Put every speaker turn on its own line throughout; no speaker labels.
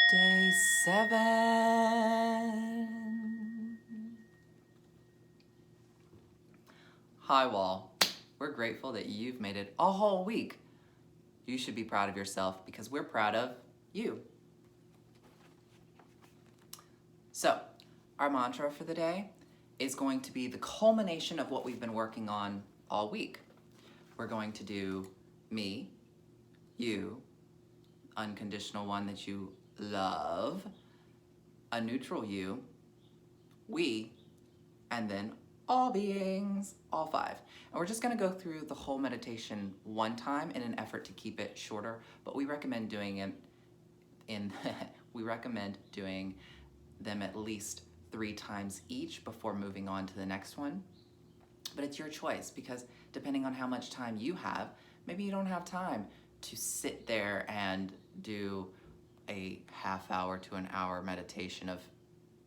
Day 7. Hi, Wall. We're grateful that you've made it a whole week. You should be proud of yourself because we're proud of you. So, our mantra for the day is going to be the culmination of what we've been working on all week. We're going to do me, you, unconditional one that you love, a neutral you, we, and then all beings, all 5. And we're just gonna go through the whole meditation one time in an effort to keep it shorter, but we recommend doing it we recommend doing them at least 3 times each before moving on to the next one. But it's your choice, because depending on how much time you have, maybe you don't have time to sit there and do a half hour to an hour meditation of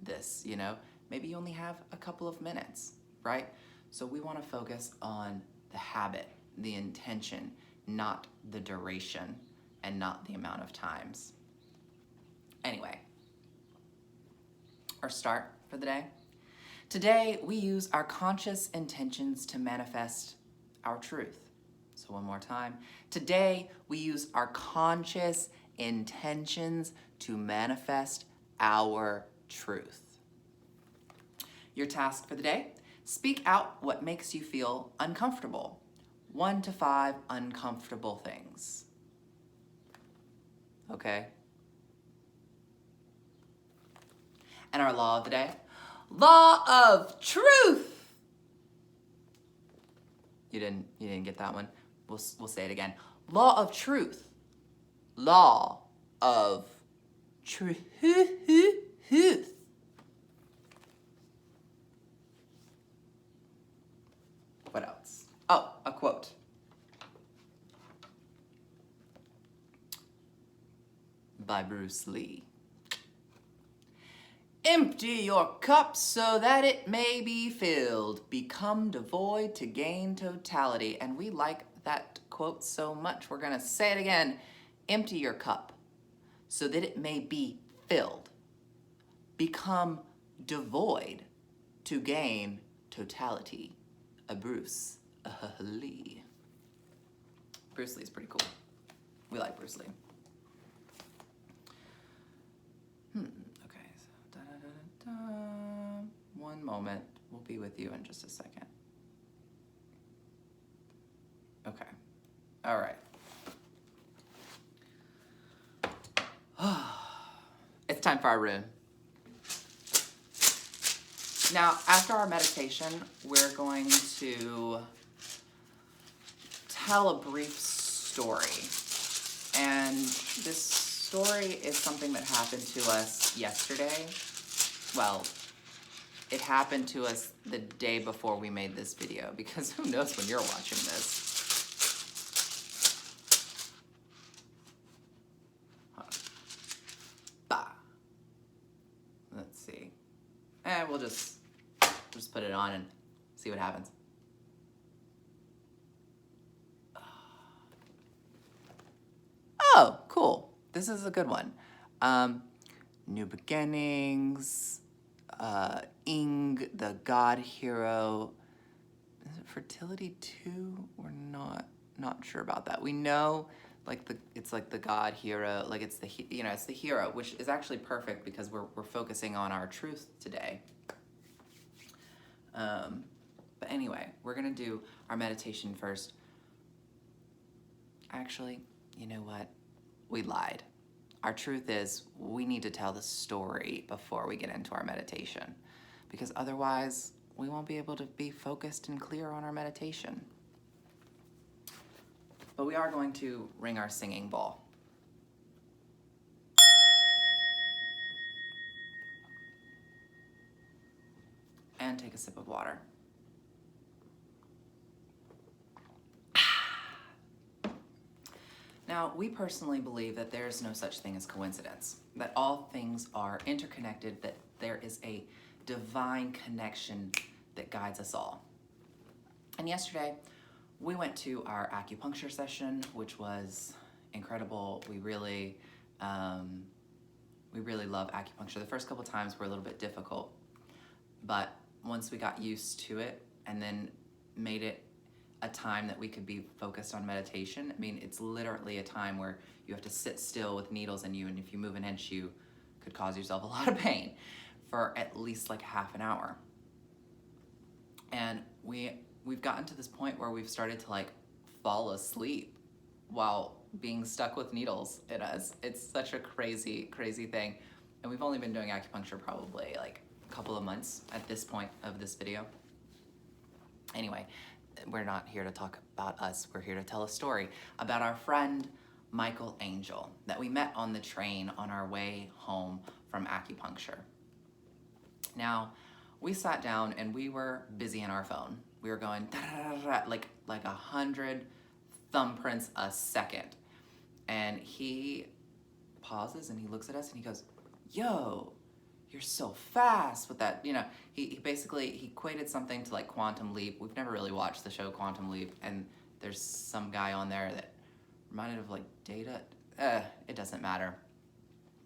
this, you know? Maybe you only have a couple of minutes, right? So we want to focus on the habit, the intention, not the duration, and not the amount of times. Anyway, our start for the day. Today, we use our conscious intentions to manifest our truth. So one more time. Today, we use our conscious intentions to manifest our truth. Your task for the day: speak out what makes you feel uncomfortable. 1 to 5 uncomfortable things. Okay? And our law of the day: Law of Truth. You didn't get that one? We'll say it again. Law of Truth. Law of Truth. What else? Oh, a quote. By Bruce Lee. Empty your cup so that it may be filled. Become devoid to gain totality. And we like that quote so much, we're gonna say it again. Empty your cup so that it may be filled. Become devoid to gain totality. A Bruce Lee. Bruce Lee's pretty cool. We like Bruce Lee. Okay, so one moment. We'll be with you in just a second. Okay. All right. It's time for our Rune. Now, after our meditation, we're going to tell a brief story. And this story is something that happened to us yesterday. Well, it happened to us the day before we made this video, because who knows when you're watching this. Let's see. And we'll just put it on and see what happens. Oh, cool. This is a good one. New beginnings, iNGUZ, the God hero. Is it Fertility 2? We're not sure about that. We know it's like the God hero, like it's the, you know, it's the hero, which is actually perfect because we're focusing on our truth today. But anyway, we're gonna do our meditation first. Actually, you know what? We lied. Our truth is we need to tell the story before we get into our meditation, because otherwise we won't be able to be focused and clear on our meditation. But we are going to ring our singing bowl. And take a sip of water. Now, we personally believe that there is no such thing as coincidence, that all things are interconnected, that there is a divine connection that guides us all. And yesterday, we went to our acupuncture session, which was incredible. We really We really love acupuncture. The first couple times were a little bit difficult, but once we got used to it and then made it a time that we could be focused on meditation. I mean, it's literally a time where you have to sit still with needles in you, and if you move an inch, you could cause yourself a lot of pain for at least like half an hour. And we've gotten to this point where we've started to like fall asleep while being stuck with needles in us. It's such a crazy, crazy thing. And we've only been doing acupuncture probably like a couple of months at this point of this video. Anyway, we're not here to talk about us. We're here to tell a story about our friend Michael Angel that we met on the train on our way home from acupuncture. Now, we sat down and we were busy in our phone. We were going da, da, da, da, like 100 thumbprints a second. And he pauses and he looks at us and he goes, "Yo, you're so fast with that." You know, he basically, he equated something to like Quantum Leap. We've never really watched the show Quantum Leap, and there's some guy on there that reminded of like Data. It doesn't matter.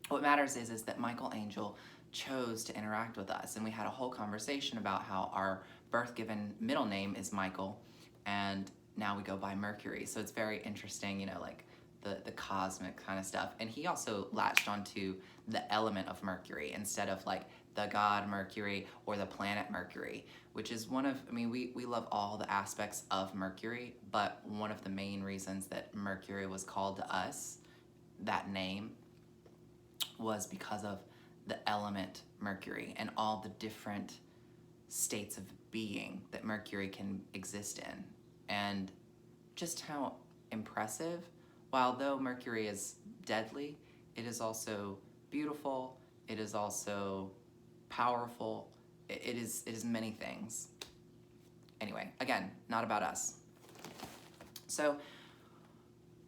What matters is that Michael Angel chose to interact with us, and we had a whole conversation about how our birth given middle name is Michael, and now we go by Mercury. So it's very interesting, you know, like the cosmic kind of stuff. And he also latched onto the element of Mercury instead of like the god Mercury or the planet Mercury, which is one of, I mean, we love all the aspects of Mercury, but one of the main reasons that Mercury was called to us, that name, was because of the element Mercury and all the different states of being that Mercury can exist in, and just how impressive. While though Mercury is deadly, it is also beautiful, it is also powerful, it is many things. Anyway, again, not about us. So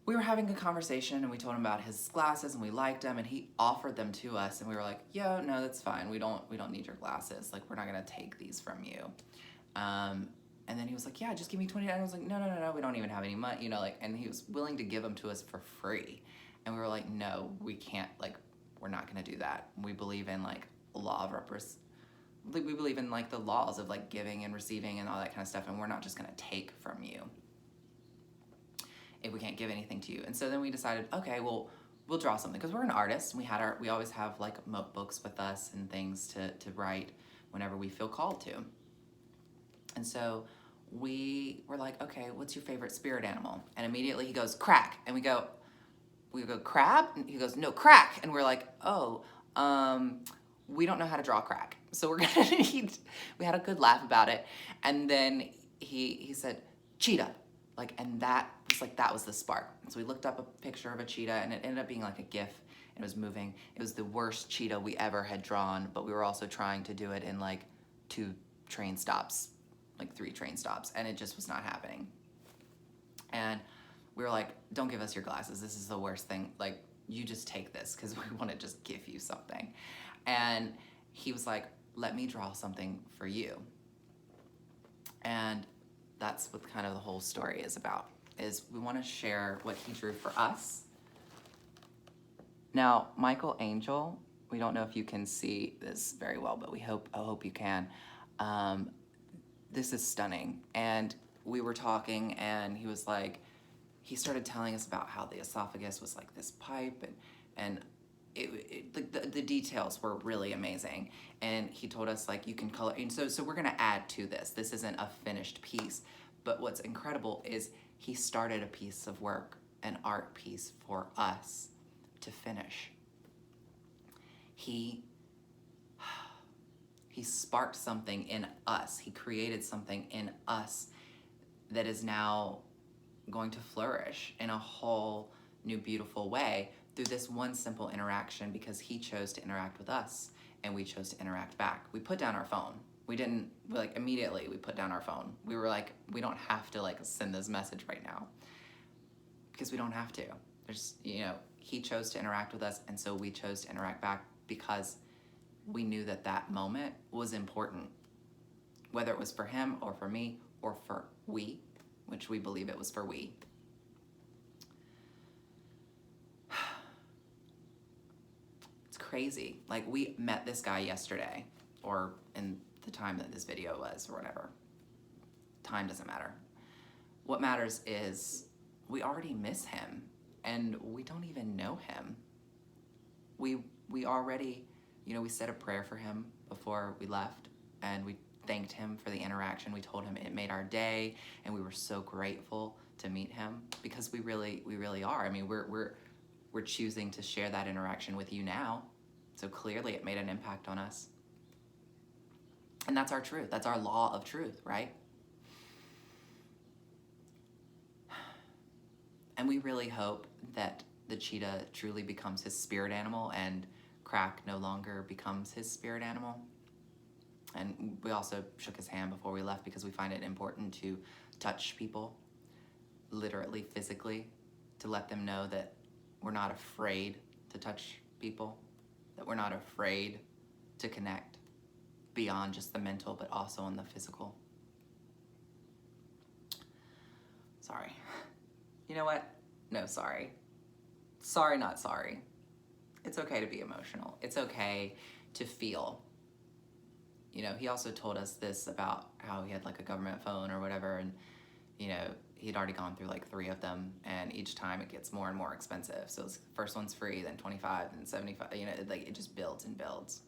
we were having a conversation and we told him about his glasses and we liked them, and he offered them to us and we were like, "Yo, no, that's fine. We don't need your glasses. Like, we're not gonna take these from you." And then he was like, "Yeah, just give me $20." And I was like, no, we don't even have any money, you know, like, and he was willing to give them to us for free. And we were like, "No, we can't, like, we're not gonna do that. We believe in like we believe in like the laws of like giving and receiving and all that kind of stuff, and we're not just gonna take from you if we can't give anything to you." And so then we decided, okay, well, we'll draw something, because we're an artist. We always have like notebooks with us and things to write whenever we feel called to. And so we were like, "Okay, what's your favorite spirit animal?" And immediately he goes, "Crack." And we go, "Crab?" And he goes, "No, crack." And we're like, "Oh, we don't know how to draw crack. So we're gonna we had a good laugh about it. And then he said, "Cheetah." Like, and that was the spark. And so we looked up a picture of a cheetah, and it ended up being like a GIF. It was moving. It was the worst cheetah we ever had drawn, but we were also trying to do it in like 2 train stops, like 3 train stops, and it just was not happening. And we were like, "Don't give us your glasses. This is the worst thing. Like, you just take this, because we want to just give you something." And he was like, "Let me draw something for you." And that's what kind of the whole story is about, is we want to share what he drew for us. Now, Michael Angel, we don't know if you can see this very well, but I hope you can. This is stunning. And we were talking, and he was like, he started telling us about how the esophagus was like this pipe, and the details were really amazing. And he told us, like, you can color, and so we're gonna add to this. This isn't a finished piece, but what's incredible is he started a piece of work, an art piece for us to finish. He sparked something in us. He created something in us that is now going to flourish in a whole new, beautiful way through this one simple interaction, because he chose to interact with us and we chose to interact back. We put down our phone. Immediately we put down our phone. We were like, we don't have to like send this message right now, because we don't have to. There's, he chose to interact with us, and so we chose to interact back, because we knew that moment was important, whether it was for him or for me or for we, which we believe it was for we. It's crazy. Like, we met this guy yesterday, or in the time that this video was, or whatever. Time doesn't matter. What matters is we already miss him, and we don't even know him. We already, we said a prayer for him before we left, and we thanked him for the interaction. We told him it made our day, and we were so grateful to meet him, because we really are. I mean, we're choosing to share that interaction with you now, so clearly it made an impact on us. And that's our truth. That's our law of truth, right? And we really hope that the cheetah truly becomes his spirit animal, and Crack no longer becomes his spirit animal. And we also shook his hand before we left, because we find it important to touch people, literally, physically, to let them know that we're not afraid to touch people, that we're not afraid to connect beyond just the mental, but also on the physical. Sorry. You know what? No, sorry. Sorry, not sorry. It's okay to be emotional. It's okay to feel. He also told us this about how he had like a government phone or whatever, and he'd already gone through like 3 of them, and each time it gets more and more expensive. So the first one's free, then 25, then 75, like it just builds and builds.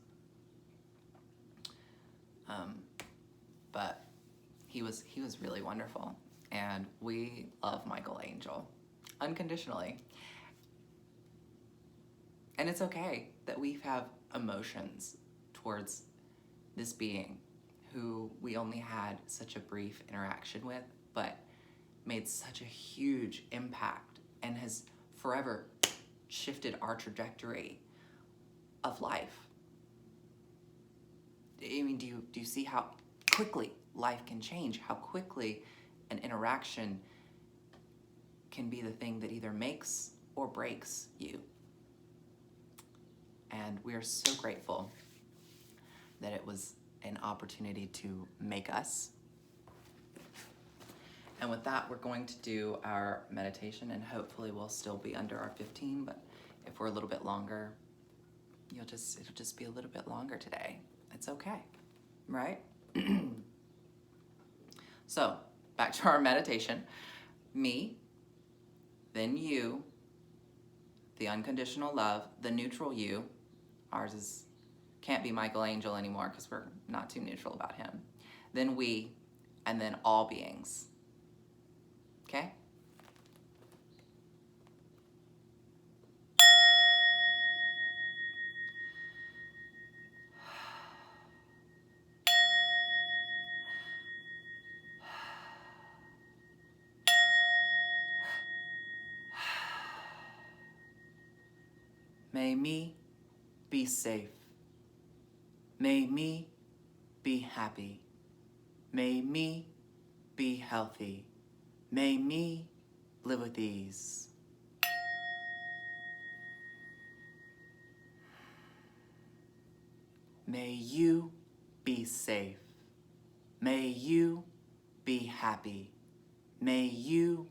But he was really wonderful, and we love Michael Angel unconditionally. And it's okay that we have emotions towards this being who we only had such a brief interaction with, but made such a huge impact and has forever shifted our trajectory of life. I mean, do you see how quickly life can change? How quickly an interaction can be the thing that either makes or breaks you? And we are so grateful that it was an opportunity to make us. And with that, we're going to do our meditation, and hopefully we'll still be under our 15, but if we're a little bit longer, it'll just be a little bit longer today. It's okay, right? So, back to our meditation. Me, then you, the unconditional love, the neutral you. Ours can't be Michael Angel anymore because we're not too neutral about him. Then we, and then all beings. Okay? May me be safe. May me be happy. May me be healthy. May me live with ease. May you be safe. May you be happy. May you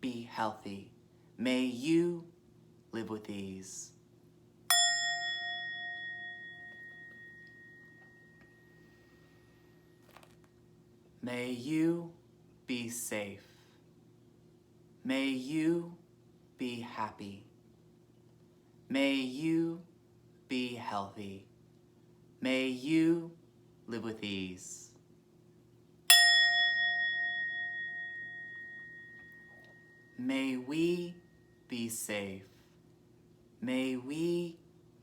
be healthy. May you live with ease. May you be safe. May you be happy. May you be healthy. May you live with ease. May we be safe. May we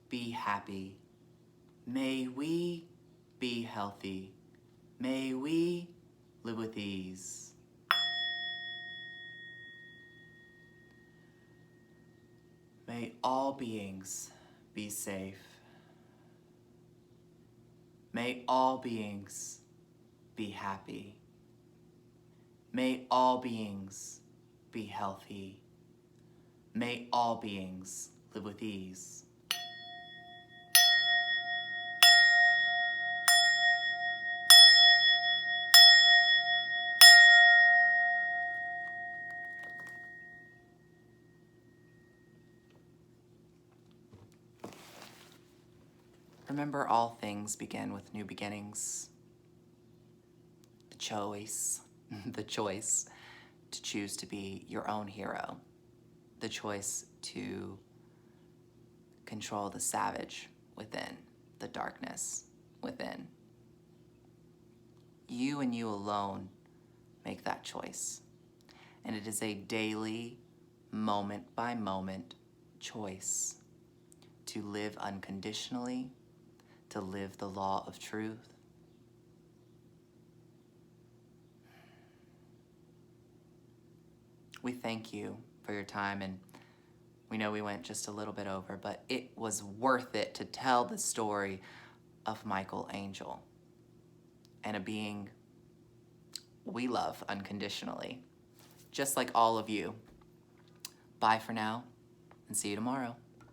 be happy. May we be healthy. May we live with ease. May all beings be safe. May all beings be happy. May all beings be healthy. May all beings live with ease. Remember, all things begin with new beginnings. The choice to choose to be your own hero. The choice to control the savage within, the darkness within. You and you alone make that choice. And it is a daily, moment by moment choice to live unconditionally, to live the law of truth. We thank you for your time, and we know we went just a little bit over, but it was worth it to tell the story of Michael Angel and a being we love unconditionally, just like all of you. Bye for now, and see you tomorrow.